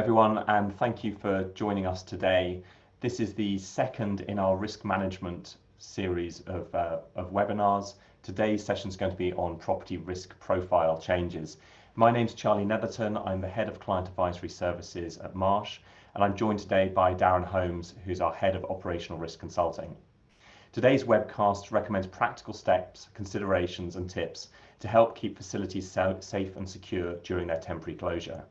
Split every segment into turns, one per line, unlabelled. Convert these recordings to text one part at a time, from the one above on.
everyone, and thank you for joining us today. This is the second in our risk management series of webinars. Today's session is going to be on property risk profile changes. My name's Charlie Netherton. I'm the Head of Client Advisory Services at Marsh, and I'm joined today by Darren Holmes, who's our Head of Operational Risk Consulting. Today's webcast recommends practical steps, considerations and tips to help keep facilities safe and secure during their temporary closure.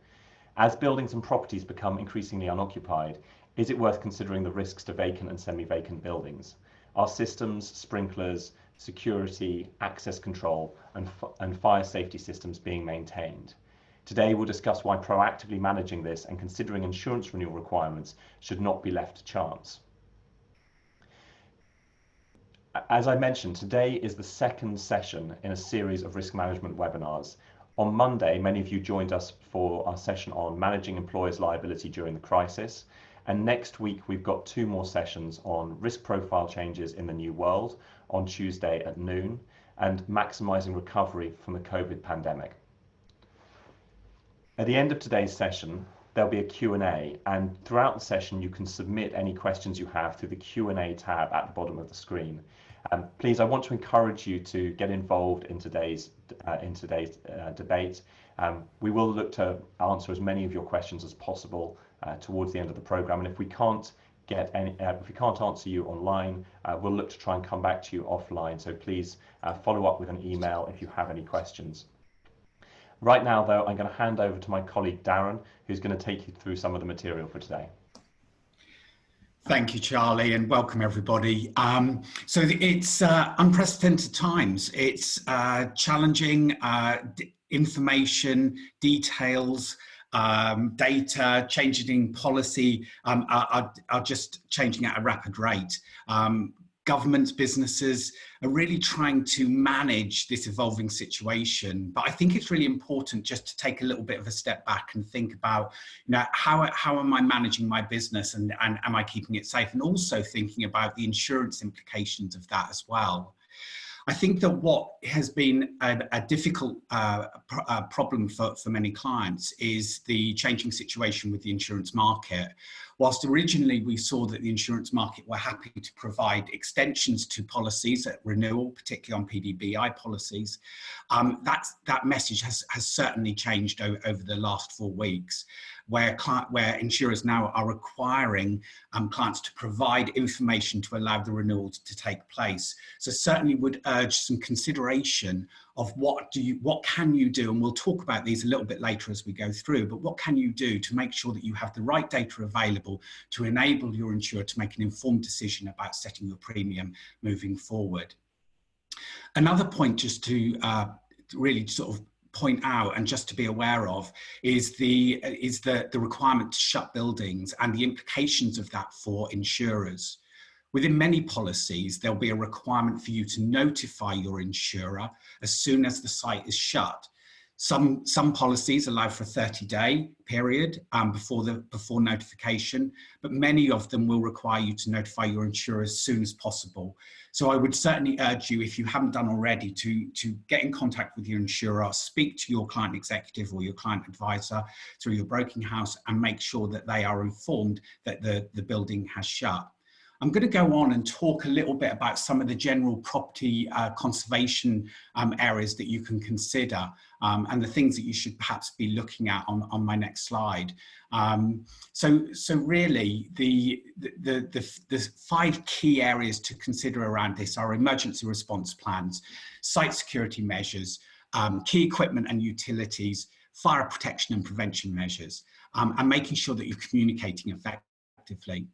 As buildings and properties become increasingly unoccupied, is it worth considering the risks to vacant and semi-vacant buildings? Are systems, sprinklers, security, access control and fire safety systems being maintained? Today we'll discuss why proactively managing this and considering insurance renewal requirements should not be left to chance. As I mentioned, today is the second session in a series of risk management webinars. On Monday, many of you joined us for our session on managing employers' liability during the crisis. And next week, we've got two more sessions on risk profile changes in the new world on Tuesday at noon and maximising recovery from the COVID pandemic. At the end of today's session, there'll be a Q&A, and throughout the session, you can submit any questions you have through the Q&A tab at the bottom of the screen. Please, I want to encourage you to get involved in today's debate. We will look to answer as many of your questions as possible towards the end of the programme, and if we can't answer you online, we'll look to try and come back to you offline. So please follow up with an email if you have any questions. Right now, though, I'm going to hand over to my colleague Darren, who's going to take you through some of the material for today.
Thank you, Charlie, and welcome everybody. So it's unprecedented times. It's challenging information, details, data, changing policy are just changing at a rapid rate. Governments, businesses are really trying to manage this evolving situation. But I think it's really important just to take a little bit of a step back and think about, how am I managing my business and am I keeping it safe? And also thinking about the insurance implications of that as well. I think that what has been a difficult problem for many clients is the changing situation with the insurance market. Whilst originally we saw that the insurance market were happy to provide extensions to policies at renewal, particularly on PDBI policies, that message has certainly changed over the last 4 weeks, where insurers now are requiring clients to provide information to allow the renewals to take place. So certainly would urge some consideration of what can you do, and we'll talk about these a little bit later as we go through, but what can you do to make sure that you have the right data available to enable your insurer to make an informed decision about setting your premium moving forward. Another point just to really sort of point out and just to be aware of is the requirement to shut buildings and the implications of that for insurers. Within many policies, there'll be a requirement for you to notify your insurer as soon as the site is shut. Some policies allow for a 30-day period before notification, but many of them will require you to notify your insurer as soon as possible. So I would certainly urge you, if you haven't done already, to get in contact with your insurer, speak to your client executive or your client advisor through your broking house and make sure that they are informed that the building has shut. I'm going to go on and talk a little bit about some of the general property conservation areas that you can consider and the things that you should perhaps be looking at on my next slide. So really the 5 key areas to consider around this are emergency response plans, site security measures, key equipment and utilities, fire protection and prevention measures, and making sure that you're communicating effectively.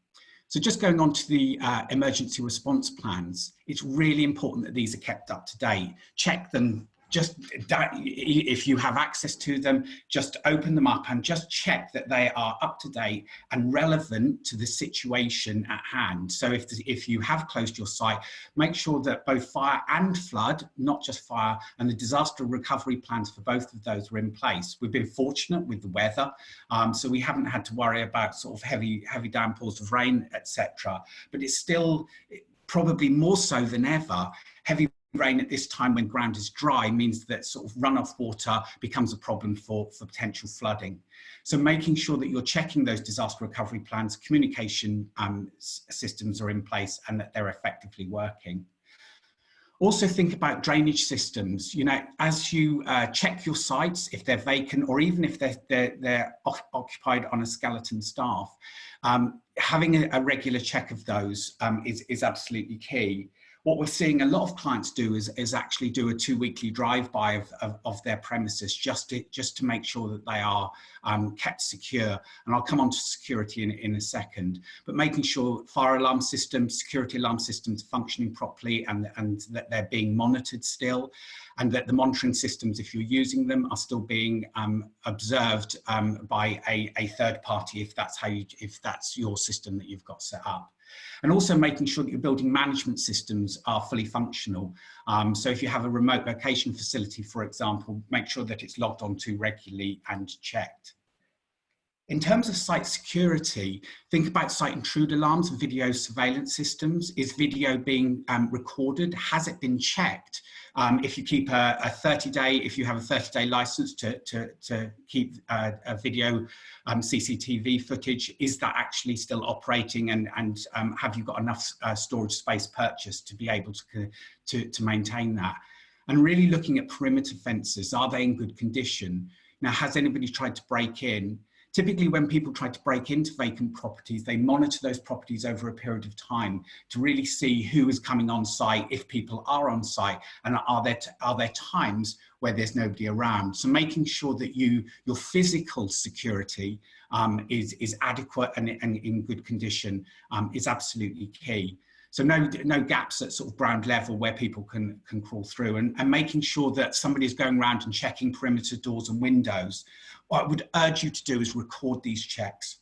So just going on to the emergency response plans, it's really important that these are kept up to date. Check them, just if you have access to them, just open them up and just check that they are up to date and relevant to the situation at hand. So if you have closed your site, make sure that both fire and flood, not just fire, and the disaster recovery plans for both of those are in place. We've been fortunate with the weather, so we haven't had to worry about sort of heavy downpours of rain, etc. But it's still probably more so than ever, heavy Rain at this time when ground is dry means that sort of runoff water becomes a problem for potential flooding. So making sure that you're checking those disaster recovery plans, communication systems are in place and that they're effectively working. Also think about drainage systems. You know, as you check your sites, if they're vacant or even if they're occupied on a skeleton staff, having a regular check of those is absolutely key. What we're seeing a lot of clients do is actually do a 2-weekly drive-by of their premises just to make sure that they are kept secure. And I'll come on to security in a second, but making sure fire alarm systems, security alarm systems are functioning properly and that they're being monitored still, and that the monitoring systems, if you're using them, are still being observed by a third party if that's your system that you've got set up. And also making sure that your building management systems are fully functional. So if you have a remote location facility, for example, make sure that it's logged onto regularly and checked. In terms of site security, think about site intrude alarms and video surveillance systems. Is video being recorded? Has it been checked? If you keep a 30-day, if you have a 30-day license to keep a video CCTV footage, is that actually still operating, and have you got enough storage space purchased to be able to maintain that? And really looking at perimeter fences, are they in good condition? Now, has anybody tried to break in? Typically, when people try to break into vacant properties, they monitor those properties over a period of time to really see who is coming on site, if people are on site, and are there times where there's nobody around. So making sure that your physical security is adequate and in good condition is absolutely key. So no gaps at sort of ground level where people can crawl through, and making sure that somebody is going around and checking perimeter doors and windows. What I would urge you to do is record these checks.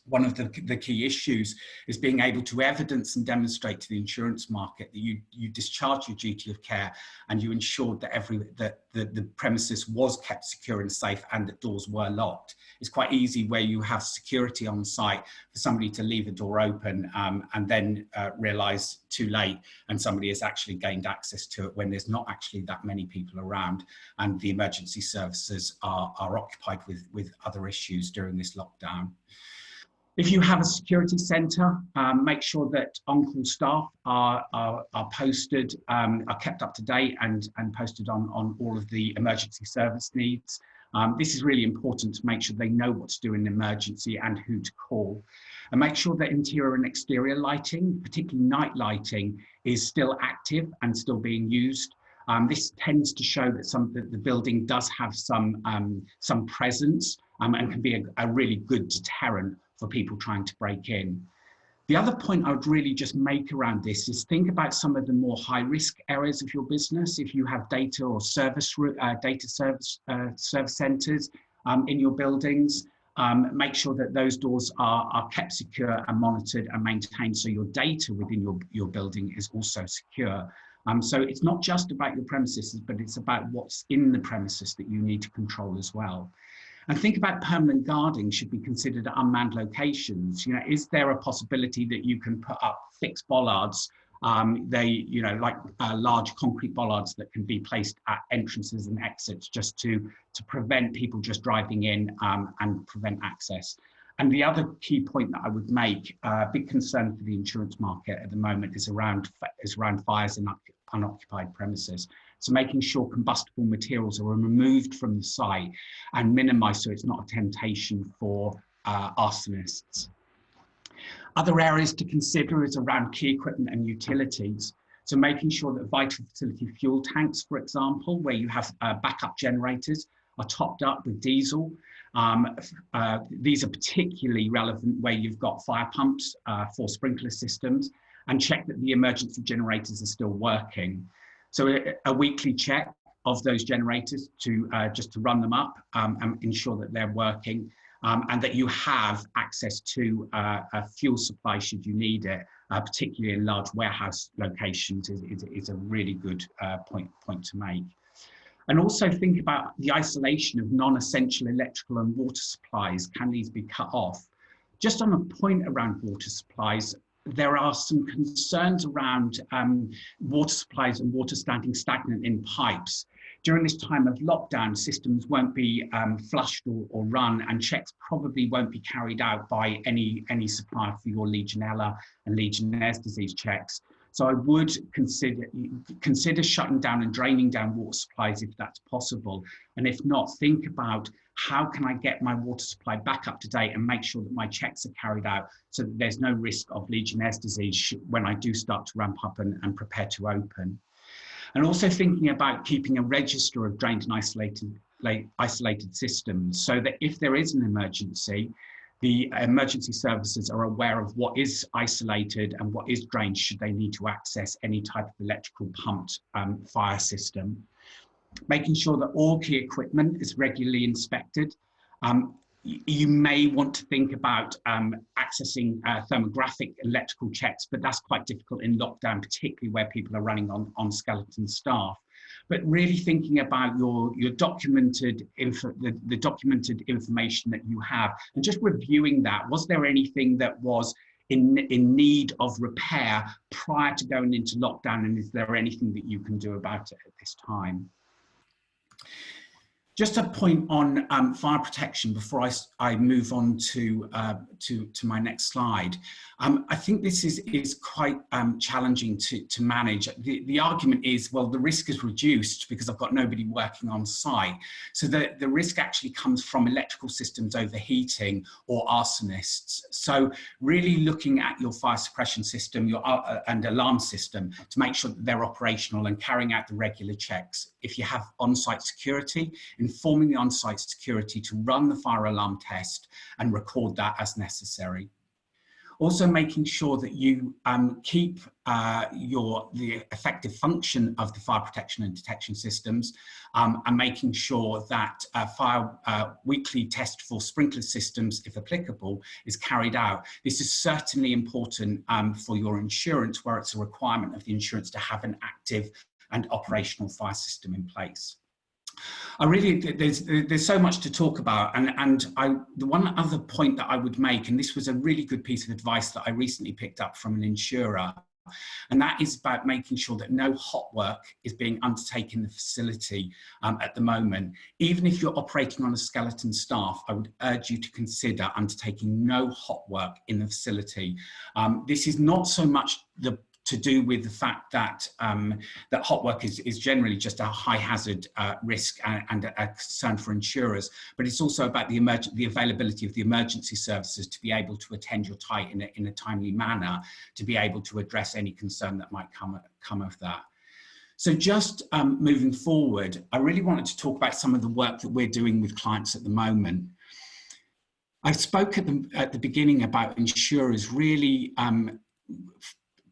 One of the key issues is being able to evidence and demonstrate to the insurance market that you discharged your duty of care and you ensured that the premises was kept secure and safe and that doors were locked. It's quite easy where you have security on site for somebody to leave a door open and then realise too late and somebody has actually gained access to it when there's not actually that many people around and the emergency services are occupied with other issues during this lockdown. If you have a security centre, make sure that on-call staff are posted, are kept up to date and posted on all of the emergency service needs. This is really important to make sure they know what to do in an emergency and who to call. And make sure that interior and exterior lighting, particularly night lighting, is still active and still being used. This tends to show that the building does have some presence and can be a really good deterrent for people trying to break in. The other point I would really just make around this is think about some of the more high-risk areas of your business. If you have data or service centres in your buildings, make sure that those doors are kept secure and monitored and maintained so your data within your building is also secure. So it's not just about your premises, but it's about what's in the premises that you need to control as well. And think about permanent guarding should be considered at unmanned locations. You know, is there a possibility that you can put up fixed bollards? Like large concrete bollards that can be placed at entrances and exits just to prevent people just driving in and prevent access. And the other key point that I would make, a big concern for the insurance market at the moment is around fires in unoccupied premises. So making sure combustible materials are removed from the site and minimised so it's not a temptation for arsonists. Other areas to consider is around key equipment and utilities. So making sure that vital facility fuel tanks, for example, where you have backup generators, are topped up with diesel. These are particularly relevant where you've got fire pumps for sprinkler systems, and check that the emergency generators are still working. So a weekly check of those generators just to run them up and ensure that they're working and that you have access to a fuel supply should you need it, particularly in large warehouse locations is a really good point to make. And also think about the isolation of non-essential electrical and water supplies. Can these be cut off? Just on a point around water supplies, there are some concerns around water supplies and water standing stagnant in pipes. During this time of lockdown, systems won't be flushed or run, and checks probably won't be carried out by any supplier for your Legionella and Legionnaire's disease checks. So I would consider shutting down and draining down water supplies if that's possible. And if not, think about how can I get my water supply back up to date and make sure that my checks are carried out so that there's no risk of Legionnaire's disease when I do start to ramp up and prepare to open. And also thinking about keeping a register of drained and isolated systems so that if there is an emergency, the emergency services are aware of what is isolated and what is drained should they need to access any type of electrical pumped fire system. Making sure that all key equipment is regularly inspected. You may want to think about accessing thermographic electrical checks, but that's quite difficult in lockdown, particularly where people are running on skeleton staff. But really thinking about your documented the documented information that you have, and just reviewing that. Was there anything that was in need of repair prior to going into lockdown, and is there anything that you can do about it at this time? Just a point on fire protection before I move on to my next slide. I think this is quite challenging to manage. The argument is, well, the risk is reduced because I've got nobody working on site. So the risk actually comes from electrical systems overheating or arsonists. So really looking at your fire suppression system and alarm system to make sure that they're operational and carrying out the regular checks. If you have on-site security, informing the on-site security to run the fire alarm test and record that as necessary. Also making sure that you keep the effective function of the fire protection and detection systems and making sure that weekly test for sprinkler systems, if applicable, is carried out. This is certainly important for your insurance, where it's a requirement of the insurance to have an active and operational fire system in place. There's so much to talk about, and the one other point that I would make, and this was a really good piece of advice that I recently picked up from an insurer, and that is about making sure that no hot work is being undertaken in the facility at the moment. Even if you're operating on a skeleton staff, I would urge you to consider undertaking no hot work in the facility. This is not so much to do with the fact that that hot work is generally just a high hazard risk and a concern for insurers, but it's also about the availability of the emergency services to be able to attend your site in a timely manner, to be able to address any concern that might come of that. So just moving forward, I really wanted to talk about some of the work that we're doing with clients at the moment. I spoke at the beginning about insurers really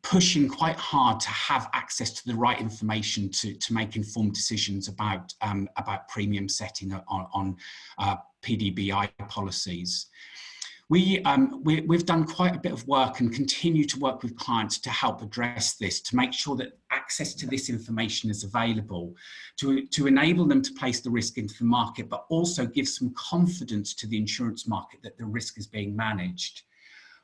pushing quite hard to have access to the right information to make informed decisions about premium setting on PDBI policies. We've done quite a bit of work and continue to work with clients to help address this, to make sure that access to this information is available, to enable them to place the risk into the market, but also give some confidence to the insurance market that the risk is being managed.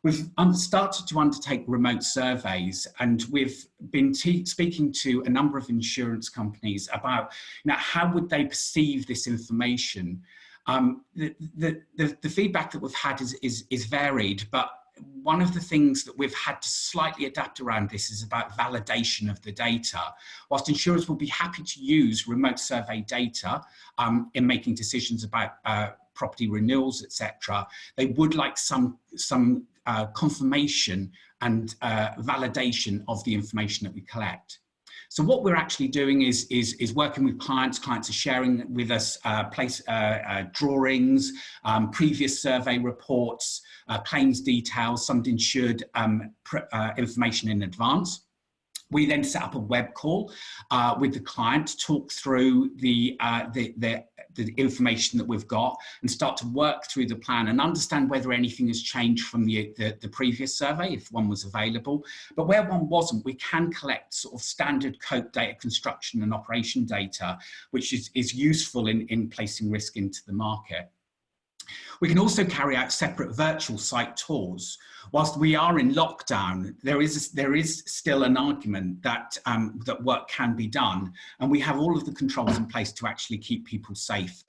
We've started to undertake remote surveys, and we've been speaking to a number of insurance companies about how would they perceive this information. The feedback that we've had is varied, but one of the things that we've had to slightly adapt around this is about validation of the data. Whilst insurers will be happy to use remote survey data in making decisions about property renewals, etc., they would like some confirmation and validation of the information that we collect. So what we're actually doing is working with clients. Clients are sharing with us drawings, previous survey reports, claims details, some insured information in advance. We then set up a web call with the client to talk through the information that we've got and start to work through the plan and understand whether anything has changed from the previous survey, if one was available. But where one wasn't, we can collect sort of standard COPE data, construction and operation data, which is useful in placing risk into the market. We can also carry out separate virtual site tours whilst we are in lockdown, there is still an argument that that work can be done, and we have all of the controls in place to actually keep people safe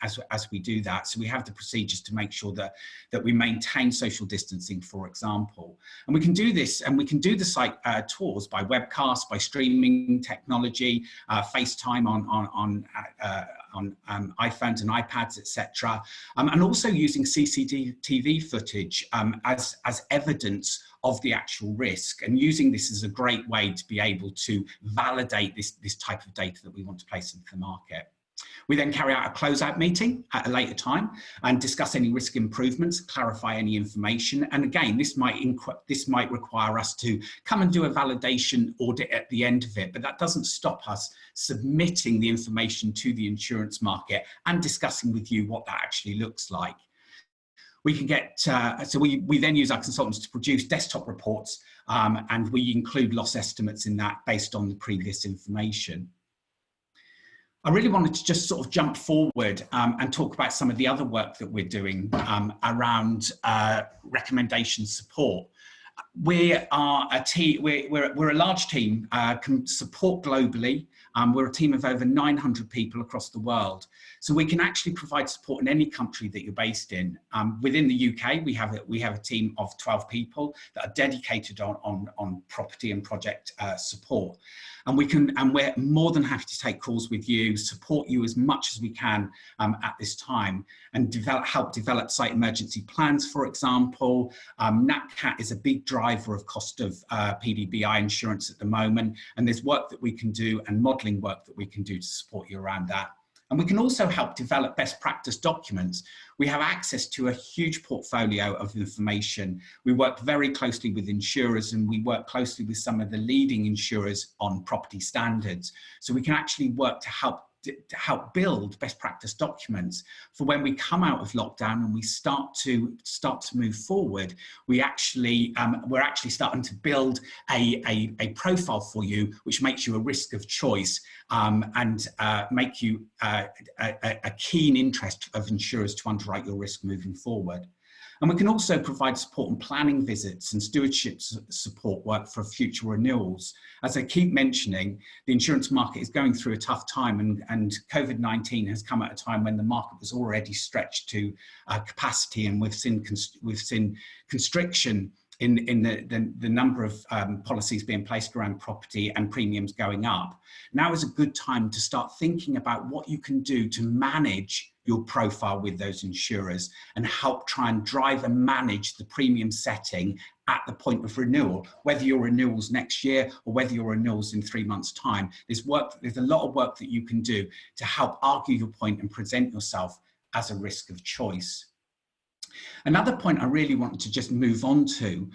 as we do that. So we have the procedures to make sure that we maintain social distancing, for example. And we can do this, and we can do the site tours by webcast, by streaming technology, FaceTime on iPhones and iPads, etc., and also using CCTV footage as evidence of the actual risk, and using this as a great way to be able to validate this type of data that we want to place into the market. We then carry out a closeout meeting at a later time and discuss any risk improvements, clarify any information. And again, this might require us to come and do a validation audit at the end of it, but that doesn't stop us submitting the information to the insurance market and discussing with you what that actually looks like. We can get, we then use our consultants to produce desktop reports, and we include loss estimates in that based on the previous information. I really wanted to just sort of jump forward and talk about some of the other work that we're doing around recommendation support. We are a team, we're a large team, can support globally. We're a team of over 900 people across the world. So we can actually provide support in any country that you're based in. Within the UK, we have a team of 12 people that are dedicated on property and project support. And we're more than happy to take calls with you, support you as much as we can at this time, and help develop site emergency plans, for example. NatCat is a big driver of cost of PDBI insurance at the moment, and there's work that we can do and modelling work that we can do to support you around that. And we can also help develop best practice documents. We have access to a huge portfolio of information. We work very closely with insurers, and we work closely with some of the leading insurers on property standards. So we can actually work to help build best practice documents for when we come out of lockdown and we start to move forward. We're actually starting to build a profile for you, which makes you a risk of choice and make you a keen interest of insurers to underwrite your risk moving forward. And we can also provide support and planning visits and stewardship support work for future renewals. As I keep mentioning, the insurance market is going through a tough time, and COVID-19 has come at a time when the market was already stretched to capacity, and we've seen constriction in the number of policies being placed around property and premiums going up. Now is a good time to start thinking about what you can do to manage your profile with those insurers and help try and drive and manage the premium setting at the point of renewal, whether your renewal's next year or whether your renewal's in 3 months' time. There's a lot of work that you can do to help argue your point and present yourself as a risk of choice. Another point I really wanted to just move on to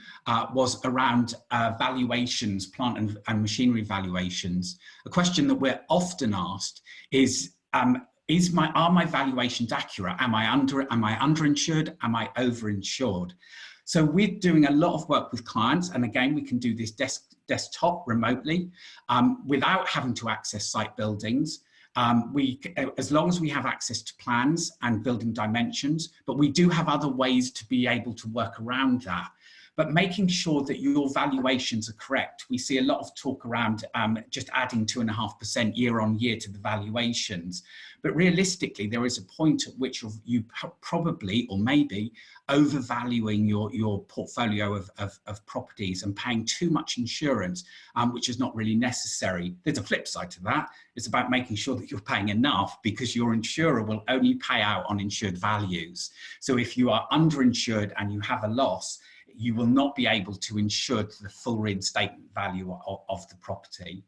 was around valuations, plant and machinery valuations. A question that we're often asked is are my valuations accurate? Am I underinsured? Am I overinsured? So we're doing a lot of work with clients, and again, we can do this desktop remotely without having to access site buildings. As long as we have access to plans and building dimensions, but we do have other ways to be able to work around that. But making sure that your valuations are correct. We see a lot of talk around just adding 2.5% year on year to the valuations. But realistically, there is a point at which you probably or maybe overvaluing your portfolio of properties and paying too much insurance, which is not really necessary. There's a flip side to that. It's about making sure that you're paying enough, because your insurer will only pay out on insured values. So if you are underinsured and you have a loss, you will not be able to insure to the full reinstatement value of the property.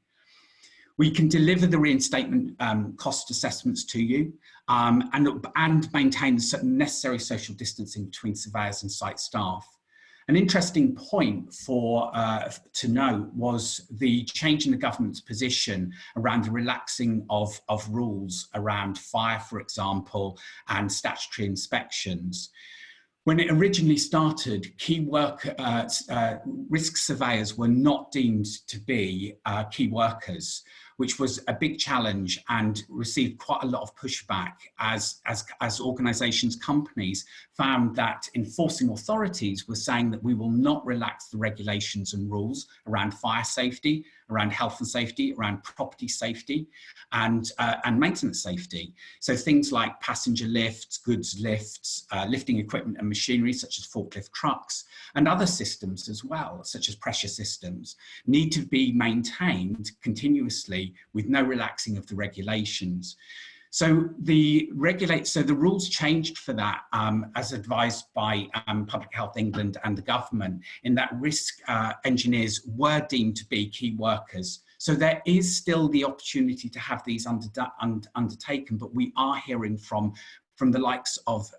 We can deliver the reinstatement cost assessments to you and maintain the necessary social distancing between surveyors and site staff. An interesting point to note was the change in the government's position around the relaxing of rules around fire, for example, and statutory inspections. When it originally started, risk surveyors were not deemed to be key workers. which was a big challenge and received quite a lot of pushback as organisations, companies found that enforcing authorities were saying that we will not relax the regulations and rules around fire safety, around health and safety, around property safety, and maintenance safety. So things like passenger lifts, goods lifts, lifting equipment and machinery such as forklift trucks, and other systems as well, such as pressure systems, need to be maintained continuously with no relaxing of the regulations. So the rules changed for that as advised by Public Health England and the government, in that risk engineers were deemed to be key workers. So there is still the opportunity to have these undertaken, but we are hearing from the likes of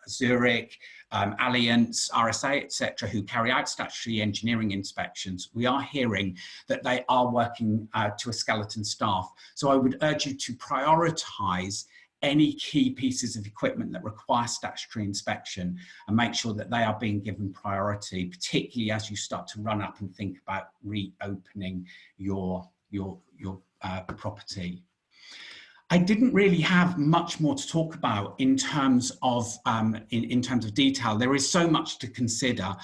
Zurich, Allianz, RSA, etc., who carry out statutory engineering inspections. We are hearing that they are working to a skeleton staff. So I would urge you to prioritise any key pieces of equipment that require statutory inspection and make sure that they are being given priority, particularly as you start to run up and think about reopening your property. I didn't really have much more to talk about in terms of in terms of detail. There is so much to consider.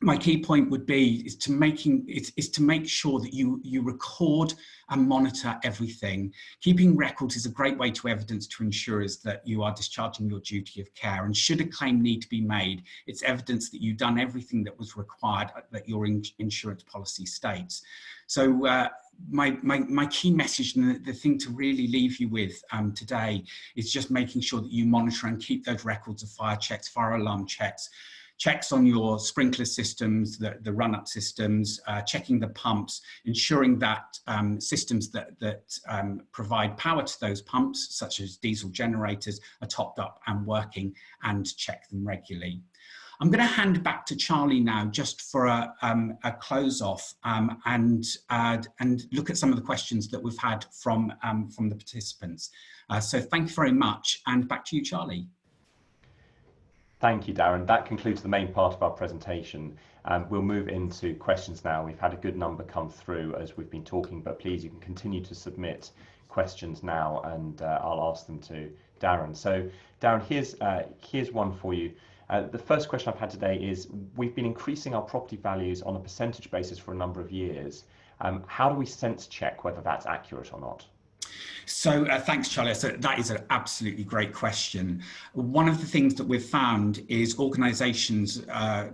My key point would be is to make sure that you record and monitor everything. Keeping records is a great way to evidence to insurers that you are discharging your duty of care, and should a claim need to be made, it's evidence that you've done everything that was required that your insurance policy states. So my key message, and the thing to really leave you with today, is just making sure that you monitor and keep those records of fire checks, fire alarm checks, checks on your sprinkler systems, the run-up systems, checking the pumps, ensuring that systems that provide power to those pumps, such as diesel generators, are topped up and working, and check them regularly. I'm going to hand back to Charlie now, just for a close off and look at some of the questions that we've had from the participants. So thank you very much, and back to you, Charlie.
Thank you, Darren. That concludes the main part of our presentation. We'll move into questions now. We've had a good number come through as we've been talking, but please, you can continue to submit questions now, and I'll ask them to Darren. So Darren, here's one for you. The first question I've had today is, we've been increasing our property values on a percentage basis for a number of years. How do we sense check whether that's accurate or not?
So thanks, Charlie. So that is an absolutely great question. One of the things that we've found is organisations are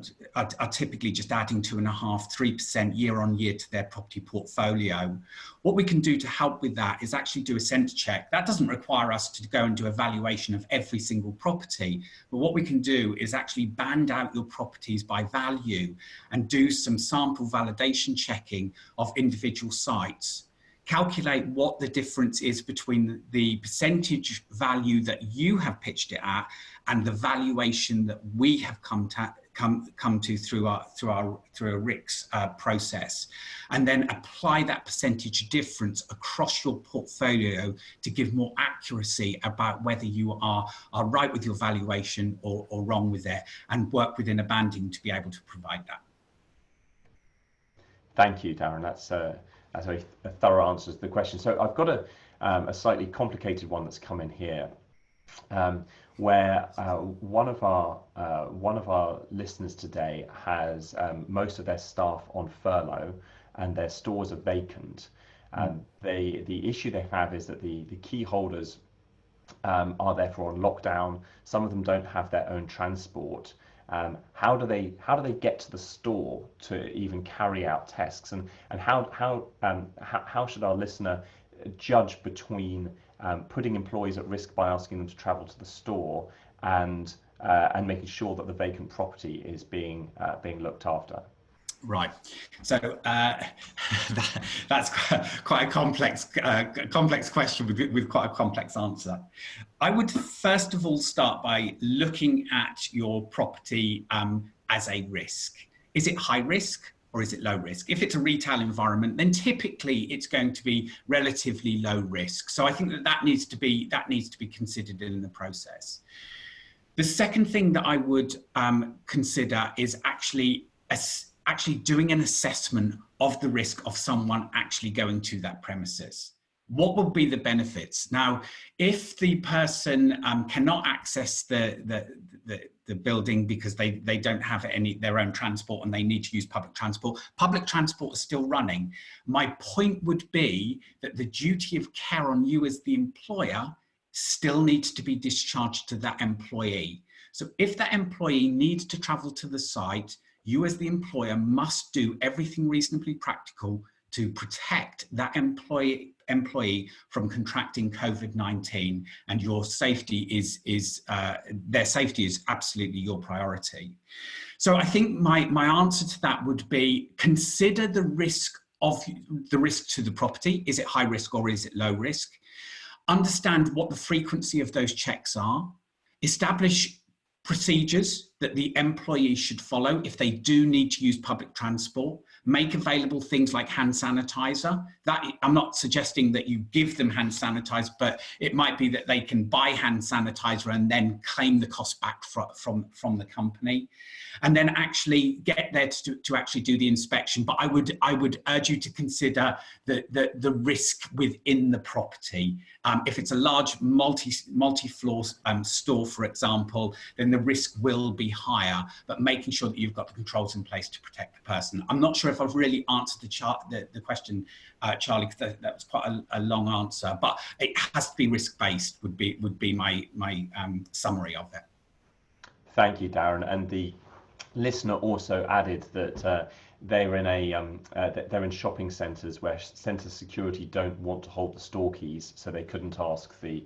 typically just adding 2.5%, 3% year on year to their property portfolio. What we can do to help with that is actually do a sense check. That doesn't require us to go and do a valuation of every single property, but what we can do is actually band out your properties by value and do some sample validation checking of individual sites. Calculate what the difference is between the percentage value that you have pitched it at and the valuation that we have come to through a RICS process, and then apply that percentage difference across your portfolio to give more accuracy about whether you are right with your valuation or wrong with it, and work within a banding to be able to provide that.
Thank you, Darren. That's a thorough answer to the question. So I've got a slightly complicated one that's come in here, where one of our listeners today has most of their staff on furlough and their stores are vacant. The issue they have is that the key holders are therefore on lockdown. Some of them don't have their own transport. How do they get to the store to even carry out tests, and how should our listener judge between putting employees at risk by asking them to travel to the store and making sure that the vacant property is being looked after?
Right. So that's quite a complex question with quite a complex answer. I would first of all start by looking at your property as a risk. Is it high risk or is it low risk? If it's a retail environment, then typically it's going to be relatively low risk. So I think that needs to be considered in the process. The second thing that I would consider is actually doing an assessment of the risk of someone actually going to that premises. What will be the benefits? Now, if the person cannot access the building because they don't have their own transport and they need to use public transport is still running. My point would be that the duty of care on you as the employer still needs to be discharged to that employee. So if that employee needs to travel to the site, you as the employer must do everything reasonably practical to protect that employee from contracting COVID-19, and your safety their safety is absolutely your priority. So I think my answer to that would be, consider the risk to the property. Is it high risk or is it low risk? Understand what the frequency of those checks are. Establish procedures that the employee should follow if they do need to use public transport. Make available things like hand sanitizer. That, I'm not suggesting that you give them hand sanitizer, but it might be that they can buy hand sanitizer and then claim the cost back from the company, and then actually get there to actually do the inspection. But I would urge you to consider the risk within the property. If it's a large multi-floor store, for example, then the risk will be higher, but making sure that you've got the controls in place to protect the person. I'm not sure if I've really answered the question, Charlie, because that was quite a long answer, but it has to be risk-based would be my summary of it.
Thank you, Darren. And the listener also added that they're in shopping centres where centre security don't want to hold the store keys, so they couldn't ask the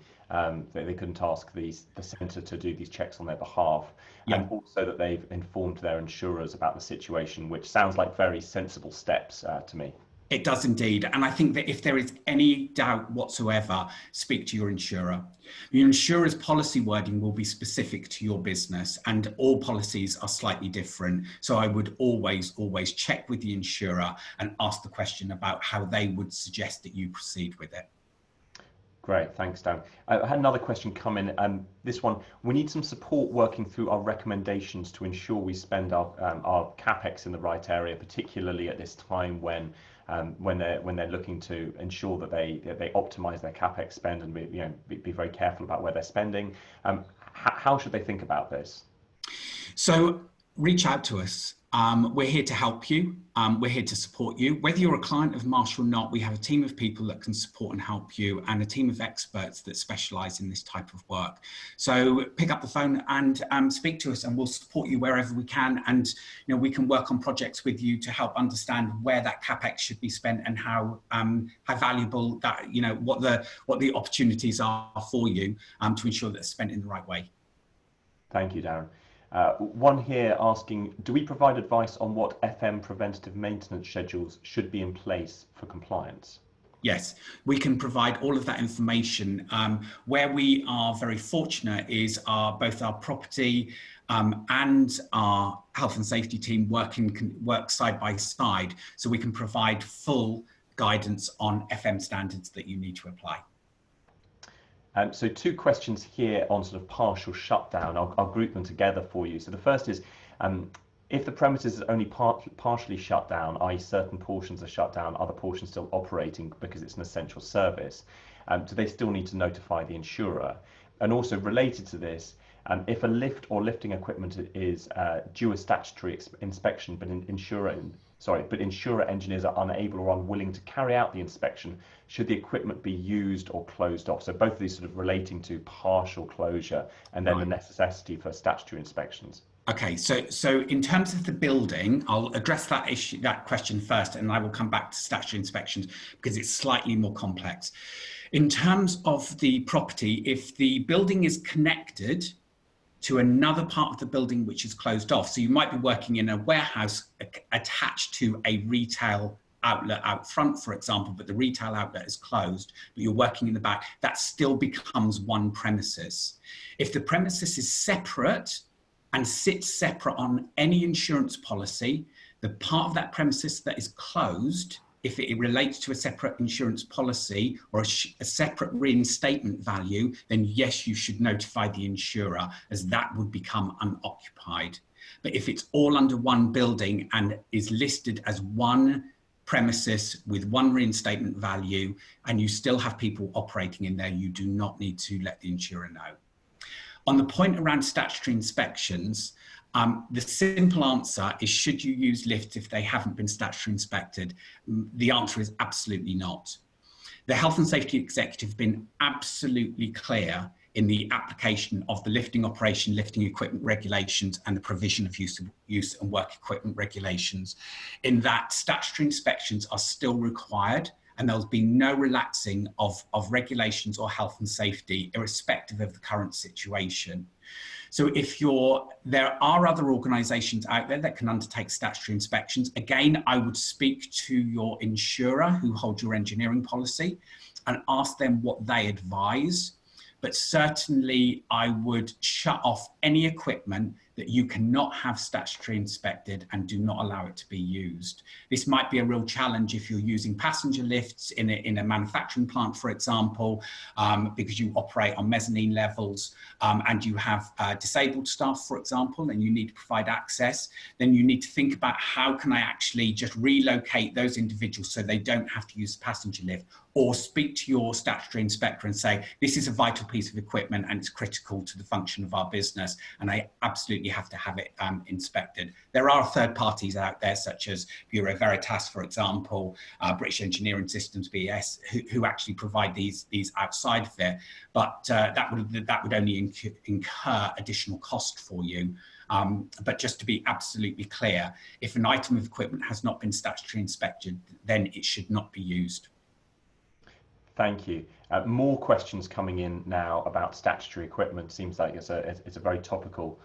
centre to do these checks on their behalf. Yeah. And also that they've informed their insurers about the situation, which sounds like very sensible steps to me.
It does indeed. And I think that if there is any doubt whatsoever, speak to your insurer. Your insurer's policy wording will be specific to your business, and all policies are slightly different. So I would always check with the insurer and ask the question about how they would suggest that you proceed with it.
Great, thanks, Dan. I had another question come in. This one, we need some support working through our recommendations to ensure we spend our capex in the right area, particularly at this time when they're looking to ensure that they optimize their capex spend and be very careful about where they're spending. How should they think about this?
So reach out to us. We're here to help you. We're here to support you. Whether you're a client of Marsh or not, we have a team of people that can support and help you, and a team of experts that specialise in this type of work. So pick up the phone and speak to us, and we'll support you wherever we can. And we can work on projects with you to help understand where that capex should be spent and how valuable that what the opportunities are for you to ensure that it's spent in the right way.
Thank you, Darren. One here asking, do we provide advice on what FM preventative maintenance schedules should be in place for compliance?
Yes, we can provide all of that information. Where we are very fortunate is both our property and our health and safety team work side by side, so we can provide full guidance on FM standards that you need to apply.
So two questions here on sort of partial shutdown. I'll group them together for you. So the first is, if the premises is only partially shut down, i.e. certain portions are shut down, other portions still operating because it's an essential service, do they still need to notify the insurer? And also related to this, if a lift or lifting equipment is due a statutory inspection, but insurer engineers are unable or unwilling to carry out the inspection, should the equipment be used or closed off? So both of these sort of relating to partial closure and then the necessity for statutory inspections.
Okay, so in terms of the building, I'll address that question first, and I will come back to statutory inspections because it's slightly more complex. In terms of the property, if the building is connected to another part of the building which is closed off, so you might be working in a warehouse attached to a retail outlet out front, for example, but the retail outlet is closed, but you're working in the back, that still becomes one premises. If the premises is separate and sits separate on any insurance policy, the part of that premises that is closed, if it relates to a separate insurance policy or a separate reinstatement value, then yes, you should notify the insurer, as that would become unoccupied. But if it's all under one building and is listed as one premises with one reinstatement value and you still have people operating in there, you do not need to let the insurer know. On the point around statutory inspections, the simple answer is, should you use lifts if they haven't been statutory inspected? The answer is absolutely not. The Health and Safety Executive have been absolutely clear in the application of the lifting operation, lifting equipment regulations and the provision of use and work equipment regulations, in that statutory inspections are still required and there'll be no relaxing of regulations or health and safety, irrespective of the current situation. So there are other organisations out there that can undertake statutory inspections. Again, I would speak to your insurer who hold your engineering policy and ask them what they advise. But certainly I would shut off any equipment that you cannot have statutory inspected and do not allow it to be used. This might be a real challenge if you're using passenger lifts in a manufacturing plant, for example, because you operate on mezzanine levels and you have disabled staff, for example, and you need to provide access. Then you need to think about, how can I actually just relocate those individuals so they don't have to use the passenger lift, or speak to your statutory inspector and say, this is a vital piece of equipment and it's critical to the function of our business and I absolutely have to have it inspected. There are third parties out there, such as Bureau Veritas, for example, British Engineering Systems, BES, who actually provide these outside of it, but that would only incur additional cost for you. But just to be absolutely clear, if an item of equipment has not been statutory inspected, then it should not be used.
Thank you. More questions coming in now about statutory equipment. Seems like it's a very topical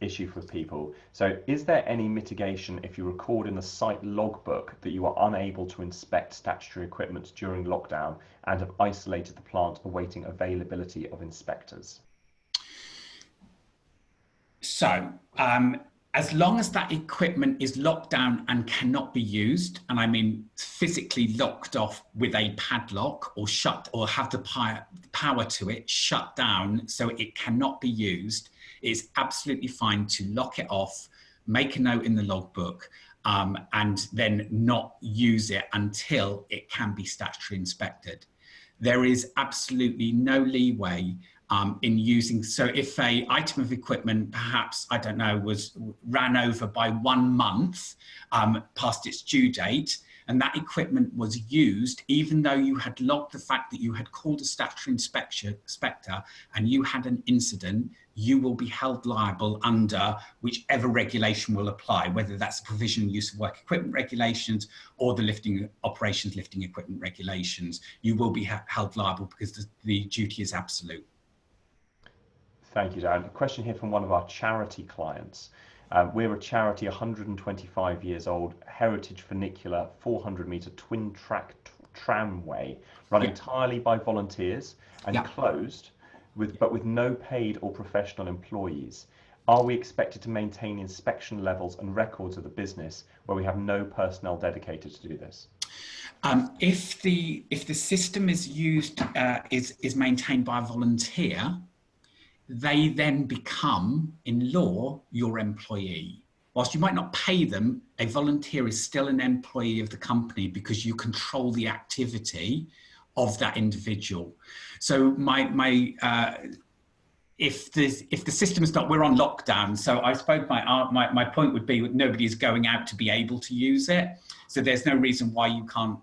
issue for people. So is there any mitigation if you record in the site logbook that you are unable to inspect statutory equipment during lockdown and have isolated the plant awaiting availability of inspectors?
So, as long as that equipment is locked down and cannot be used, and I mean physically locked off with a padlock or shut, or have the power to it shut down so it cannot be used, it's absolutely fine to lock it off, make a note in the logbook, and then not use it until it can be statutory inspected. There is absolutely no leeway in using, so if a item of equipment, perhaps, I don't know, ran over by 1 month past its due date, and that equipment was used, even though you had logged the fact that you had called a statutory inspector and you had an incident, you will be held liable under whichever regulation will apply, whether that's the provision and use of work equipment regulations or the lifting operations, lifting equipment regulations. You will be held liable because the duty is absolute.
Thank you, Darren. A question here from one of our charity clients. We're a charity, 125 years old, heritage funicular, 400-metre twin-track tramway, run entirely by volunteers and closed, but with no paid or professional employees. Are we expected to maintain inspection levels and records of the business where we have no personnel dedicated to do this?
If the system is used, is maintained by a volunteer, they then become, in law, your employee. Whilst you might not pay them, a volunteer is still an employee of the company because you control the activity of that individual. So if the system is not, we're on lockdown. So I suppose my point would be that nobody is going out to be able to use it. So there's no reason why you can't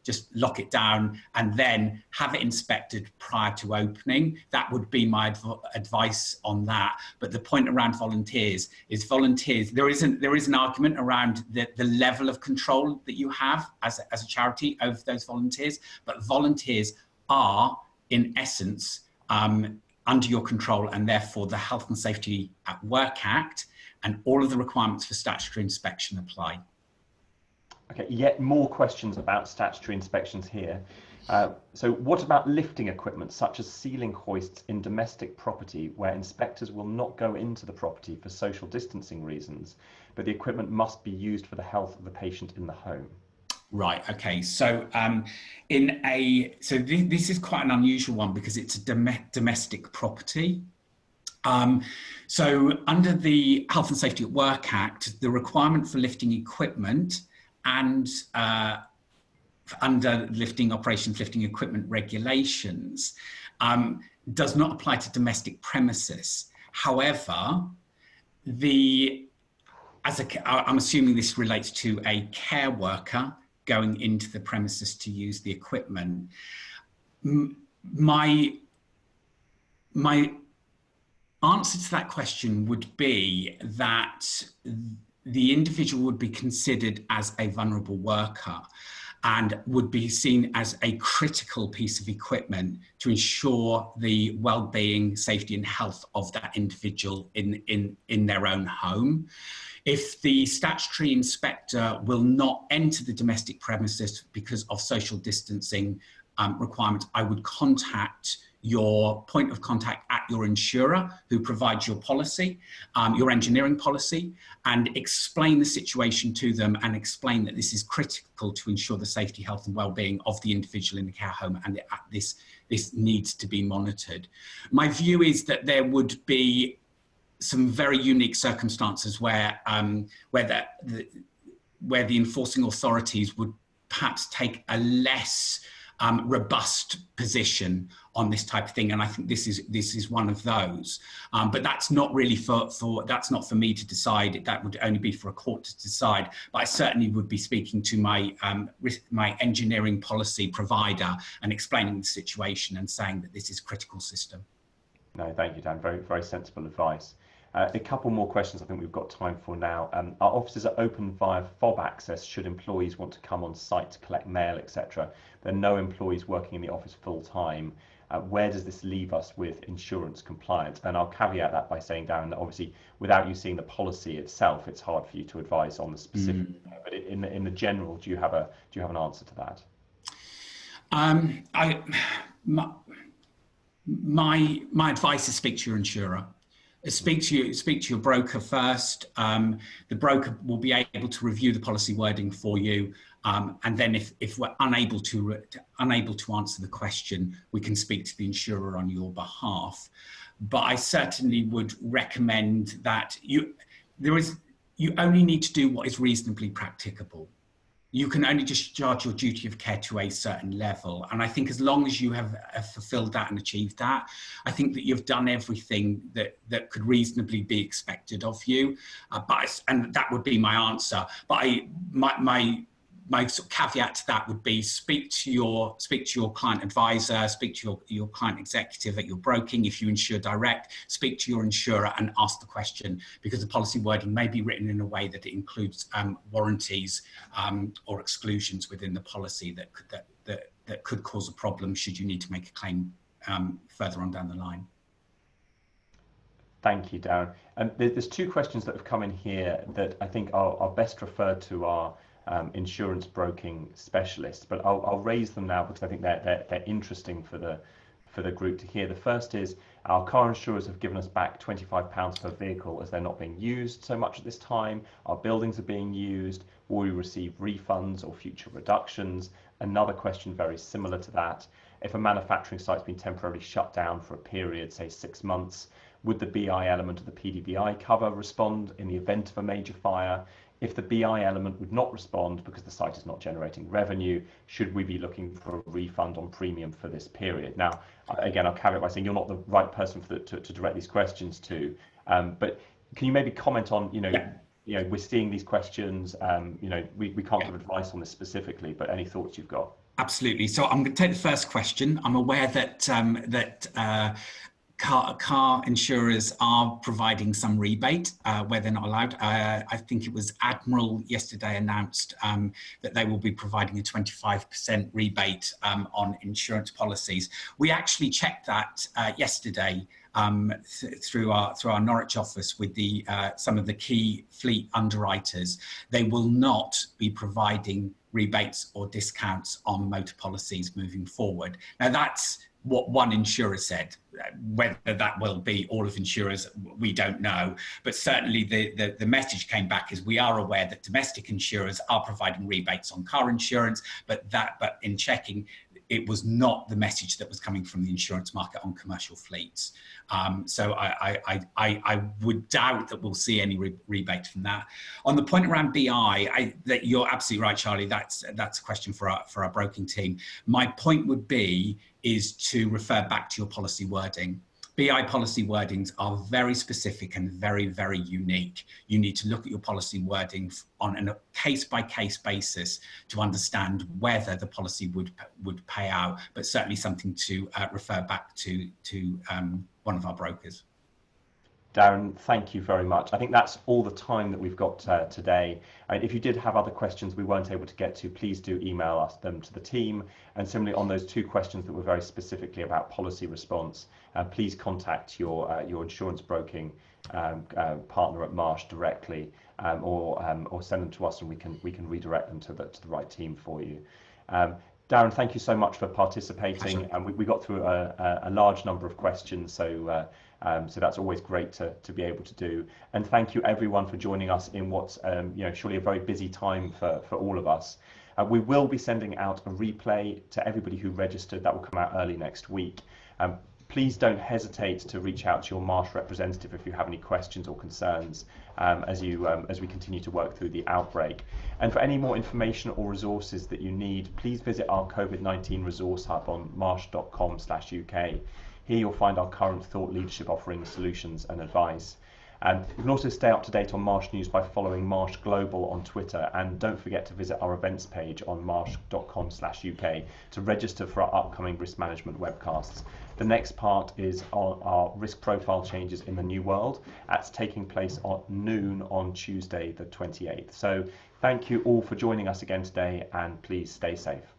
just lock it down and then have it inspected prior to opening. That would be my advice on that. But the point around volunteers is there is an argument around the level of control that you have as a charity over those volunteers. But volunteers are, in essence, under your control, and therefore the Health and Safety at Work Act and all of the requirements for statutory inspection apply.
Okay, yet more questions about statutory inspections here. So what about lifting equipment such as ceiling hoists in domestic property where inspectors will not go into the property for social distancing reasons, but the equipment must be used for the health of the patient in the home?
Right. Okay. So, this is quite an unusual one because it's a domestic property. So, under the Health and Safety at Work Act, the requirement for lifting equipment and under operations lifting equipment regulations does not apply to domestic premises. However, I'm assuming this relates to a care worker going into the premises to use the equipment. My answer to that question would be that the individual would be considered as a vulnerable worker and would be seen as a critical piece of equipment to ensure the well-being, safety and health of that individual in their own home. If the statutory inspector will not enter the domestic premises because of social distancing requirements, I would contact your point of contact at your insurer who provides your policy, your engineering policy, and explain the situation to them and explain that this is critical to ensure the safety, health and well-being of the individual in the care home, and that this needs to be monitored. My view is that there would be some very unique circumstances where the enforcing authorities would perhaps take a less robust position on this type of thing, and I think this is one of those. But that's not really that's not for me to decide. That would only be for a court to decide. But I certainly would be speaking to my engineering policy provider and explaining the situation and saying that this is a critical system.
No, thank you, Dan. Very, very sensible advice. A couple more questions I think we've got time for now. Our offices are open via fob access should employees want to come on site to collect mail, etc. There are no employees working in the office full time. Where does this leave us with insurance compliance? And I'll caveat that by saying, Darren, that obviously without you seeing the policy itself, it's hard for you to advise on the specific. But in the general, do you have an answer to that?
My advice is speak to your insurer. Speak to your broker first. The broker will be able to review the policy wording for you, and then if we're unable to answer the question, we can speak to the insurer on your behalf. But I certainly would recommend that you only need to do what is reasonably practicable. You can only discharge your duty of care to a certain level. And I think as long as you have fulfilled that and achieved that, I think that you've done everything that could reasonably be expected of you. And that would be my answer. But my sort of caveat to that would be speak to your client advisor, speak to your client executive at your broking. If you insure direct, speak to your insurer and ask the question, because the policy wording may be written in a way that it includes warranties or exclusions within the policy that could cause a problem should you need to make a claim further on down the line.
Thank you, Darren. There's two questions that have come in here that I think are best referred to our insurance broking specialists, but I'll raise them now because I think they're interesting for the group to hear. The first is, our car insurers have given us back £25 per vehicle as they're not being used so much at this time. Our buildings are being used. Will we receive refunds or future reductions? Another question very similar to that: if a manufacturing site's been temporarily shut down for a period, say 6 months, would the BI element of the PDBI cover respond in the event of a major fire? If the BI element would not respond because the site is not generating revenue, should we be looking for a refund on premium for this period? Now, again, I'll caveat by saying you're not the right person to direct these questions to, but can you maybe comment on, we're seeing these questions, we can't give advice on this specifically, but any thoughts you've got?
Absolutely. So I'm going to take the first question. I'm aware that car insurers are providing some rebate where they're not allowed. I think it was Admiral yesterday announced that they will be providing a 25% rebate on insurance policies. We actually checked that yesterday through our Norwich office with some of the key fleet underwriters. They will not be providing rebates or discounts on motor policies moving forward. Now that's what one insurer said. Whether that will be all of insurers, we don't know. But certainly the message came back is we are aware that domestic insurers are providing rebates on car insurance, but in checking, it was not the message that was coming from the insurance market on commercial fleets. So I would doubt that we'll see any rebate from that. On the point around BI, that you're absolutely right, Charlie. That's a question for our broking team. My point would be is to refer back to your policy wording. BI policy wordings are very specific and very, very unique. You need to look at your policy wording on a case-by-case basis to understand whether the policy would pay out, but certainly something to refer back to one of our brokers.
Darren, thank you very much. I think that's all the time that we've got today. If you did have other questions we weren't able to get to, please do email them to the team. And similarly, on those 2 questions that were very specifically about policy response, please contact your insurance broking partner at Marsh directly, or send them to us, and we can redirect them to the right team for you. Darren, thank you so much for participating, and we got through a large number of questions, so that's always great to be able to do. And thank you everyone for joining us in what's surely a very busy time for all of us. We will be sending out a replay to everybody who registered. That will come out early next week. Please don't hesitate to reach out to your Marsh representative if you have any questions or concerns as we continue to work through the outbreak. And for any more information or resources that you need, please visit our COVID-19 resource hub on marsh.com/UK. Here you'll find our current thought leadership offering solutions and advice. You can also stay up to date on Marsh News by following Marsh Global on Twitter, and don't forget to visit our events page on marsh.com/UK to register for our upcoming risk management webcasts. The next part is our risk profile changes in the new world. That's taking place at noon on Tuesday the 28th. So thank you all for joining us again today, and please stay safe.